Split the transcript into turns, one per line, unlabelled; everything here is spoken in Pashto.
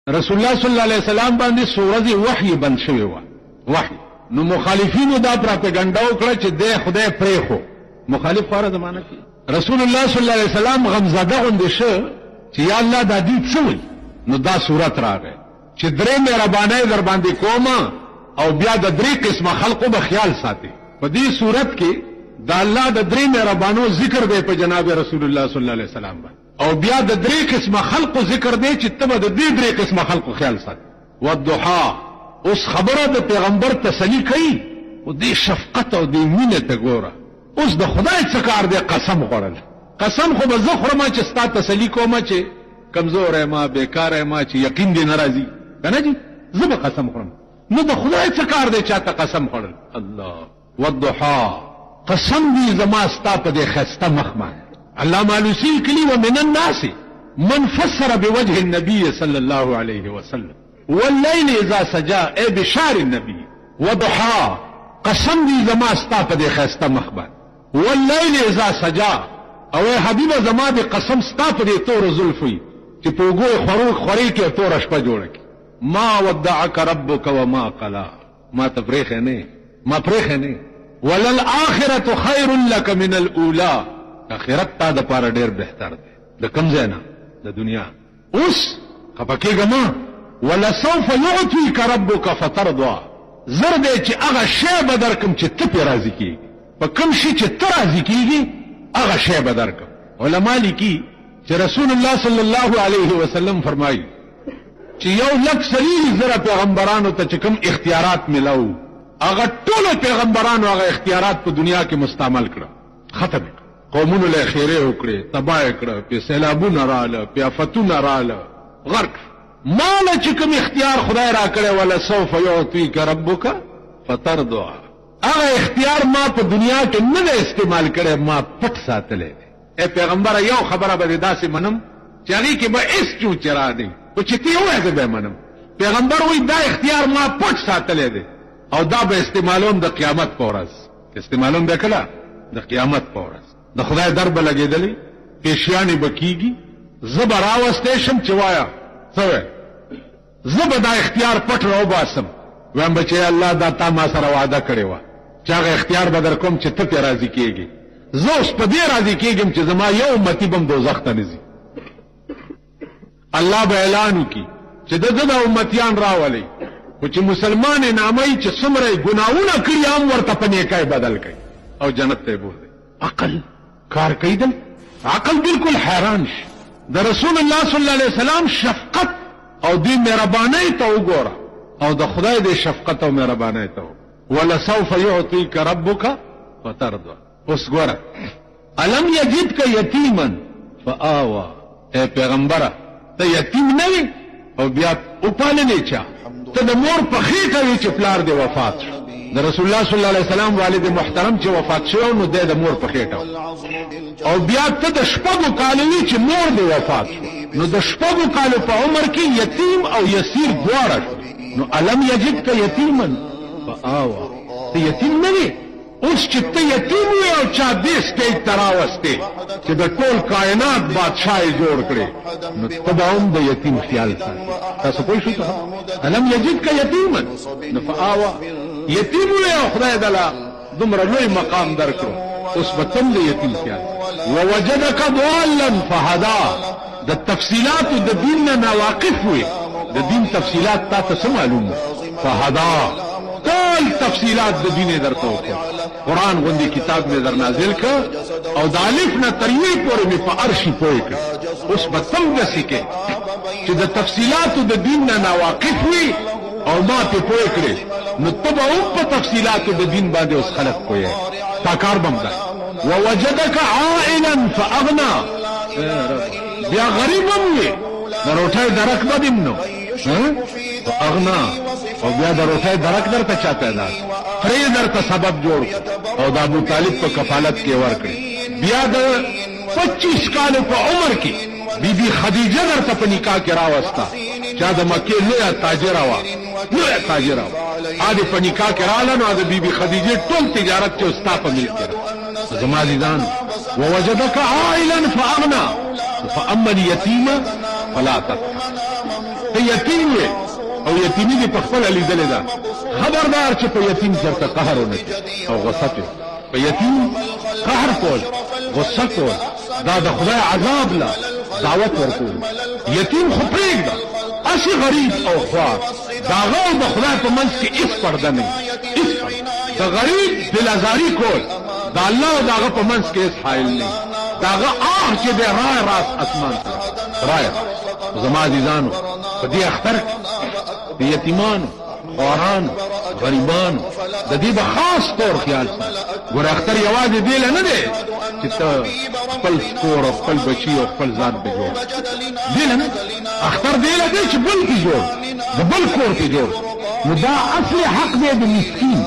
رسول الله صلی الله علیه وسلم باندې سورۃ وحی بند شوی و وحی نو مخالفینو دا پروپاګاندا وکړه چې د خدای پرې خو مخالف فار زمانہ کې رسول الله صلی الله علیه وسلم غمزده غوندې شو چې یا الله دا دې څه وي نو دا سورۃ راغی چې درې مهربانای در باندې کومه او بیا د درې قسمه خلقو به خیال ساتي په دې صورت کې دا الله د درې مهربانو ذکر دی په جناب رسول الله صلی الله علیه وسلم او بیا د درې قسمه خلقو ذکر دی چې تبه د دې درې قسمه خلقو خیال ساتي والضحى اوس خبره د پیغمبر تسلی کوي او دې شفقت او دې مینه ته ګوره اوس د خدای څخه کار دی قسم خوړل قسم خو به زه خورم چې ستا تسلی کوم چې کمزور ما بیکار ما چې یقین دې ناراضي کنه جی زه به قسم خورم نو د خدای څخه کار دی چاته قسم خوړل الله والضحى قسم دې زما ستا په دې خسته مخمه علامه علوسی کلی ومن الناس من فسر بوجه النبي صلى الله عليه وسلم والليل اذا سجى اي بشار النبي وضحى قسم دي زما ستا په دې خسته مخبر والليل اذا سجى او حبيب زما دې قسم ستا په دې تور زلفي چې په وګو خوري کې تور شپه جوړه کی ما ودعك ربك وما قلا ما تفريخ نه ما فريخ نه وللآخرة خير لك من الاولى اخرت تا د پاره ډیر بهتر دی د کم ځای نه د دنیا اوس خپکیږه ما ولسوف يعطيك ربك فترضى زر دې چې هغه شی به درکم چې ته پې راضي کېږي په کوم شي چې ته راضي کېږي هغه شی به درکم علما لیکي چې رسول الله صلی الله علیه وسلم فرمایي چې 1,40,000 پیغمبرانو ته چې کوم اختیارات ملاو هغه ټول پیغمبرانو هغه اختیارات په دنیا کې مستعمل کړه ختم قومونو له خیره وکړي تباہ کړه په سیلابونه رااله په آفتونه رااله غرق مال چې کوم اختیار خدای را کړی ولا سوف يعطيك ربك فترضى هغه اختیار ما په دنیا کې نه استعمال کړی ما پټ ساتلې اے پیغمبر یو خبره به داسې منم چې هغه کې به اس چو چرا دی او چې تی وایې به منم پیغمبر وای دا اختیار ما پټ ساتلې دی او دا به استعمالوم د قیامت په ورځ استعمالوم به کله د قیامت په ورځ د خدای درب لګیدلې پیشیانی بکیږي زبر راوستې شم چې وایا څه زبر دا اختیار پټ راو باسم وایم بچي الله دا تا ما سره وعده کړی و چې هغه اختیار به در کوم چې ته په راضي کېږي زه اوس په دې راضي کېږم چې زما یو امتی بم دوزخ ته نزي الله به اعلان وکي چې د امتیان راولي او چې مسلمان نامي چې څومره ګناونه کړی هم ورته په نیکای بدل کړي او جنت ته بوځي عقل کار کوي دل عقل بالکل حیران شي د رسول الله صلی الله علیه وسلم شفقت او دې مهرباني ته وګوره او د خدای دې شفقت او مهرباني ته ولا سوف يعطيك ربك فترضى اوس ګوره الم يجدك يتيما فآوى اے پیغمبره ته یتیم نه وي او بیا او پالنې چا ته د مور په خېټه وي چې پلار دې وفات شو د رسول الله صلی الله علیه وسلم والد محترم چې وفات شو نو د مور په خېټه او بیا ته د شپږو کالو چې مور دې وفات شو نو د شپږو کالو په عمر کې یتیم او یسیر دواړه نو الم یجدک یتیما فآوى ته یتیم نه وي اوس چې ته یتیم وي او چا دې سټیج ته راوستې چې د ټول کائنات بادشاہي جوړ کړي نو ته به هم د یتیم خیال ساتي تاسو پوه شئ الم یجدک یتیما نو فآوى یتیم وي او خدای دلا دومره لوی مقام درکړو اوس به تم د یتیم خیال ووجدک ضالا فهدى د تفصيلات د دین نه واقف وي د دین تفصيلات تاسو معلومه فهدى ټول تفصيلات د دین درته وکړه قران غوندي کتاب می در نازل ک او د الف نه تر یې پورې می په عرشي پوي ک اوس به تم دسي کې چې د تفصيلات د دین نه واقف وي او ما ته پوي کړې نو تبه او په تفصيلات د دین باندې اوس خلق کوی تا کار بمدا ووجدك عائلا فاغنى بیا غریب هم وي دروټه درک بدیم نو اغنا او بیا دروټه درک درته چا پیدا پرې درته سبب جوړ او د ابو طالب په کفالت کې ورکړي بیا د 25 کال په عمر کې بیبي خدیجه درته په نکاح کې راوستا چا د مکه لوی تاجر وا لوی تاجر وا اده په نکاح کې رااله نو د بیبي خدیجه ټول تجارت چې استا په ملک کې زما ديدان ووجدك عائلا فاغنى فاما اليتيم فلا تقهر ته یتیم یې او یتیمي دې په خپله لیدلې ده خبردار چې په یتیم چېرته قهر ونه کړي او غصه پې په یتیم قهر کول غصه کول دا د خدای عذاب له دعوت ورکول یتیم خو پرېږده اسی غریب او خوار د هغه او د خدای په منځ کې هېڅ پرده نه وي د غریب دلازاري کول د الله او د هغه په منځ کې هېڅ حایل نه د هغه آه چې دی رای راس اسمان ته رایه زما عزیزانو په دې اختر د یتیمانو خوارانو غریبانو د دې به خاص طور خیال ساتي ګوره اختر یوازې دې له نه دی چې ته خپل کور او خپل بچي او خپل ځان پې جوړ دې له نه اختر دې له دی چې بل کې جوړ د بل کور کې جوړ نو دا اصلي حق دی د مسکین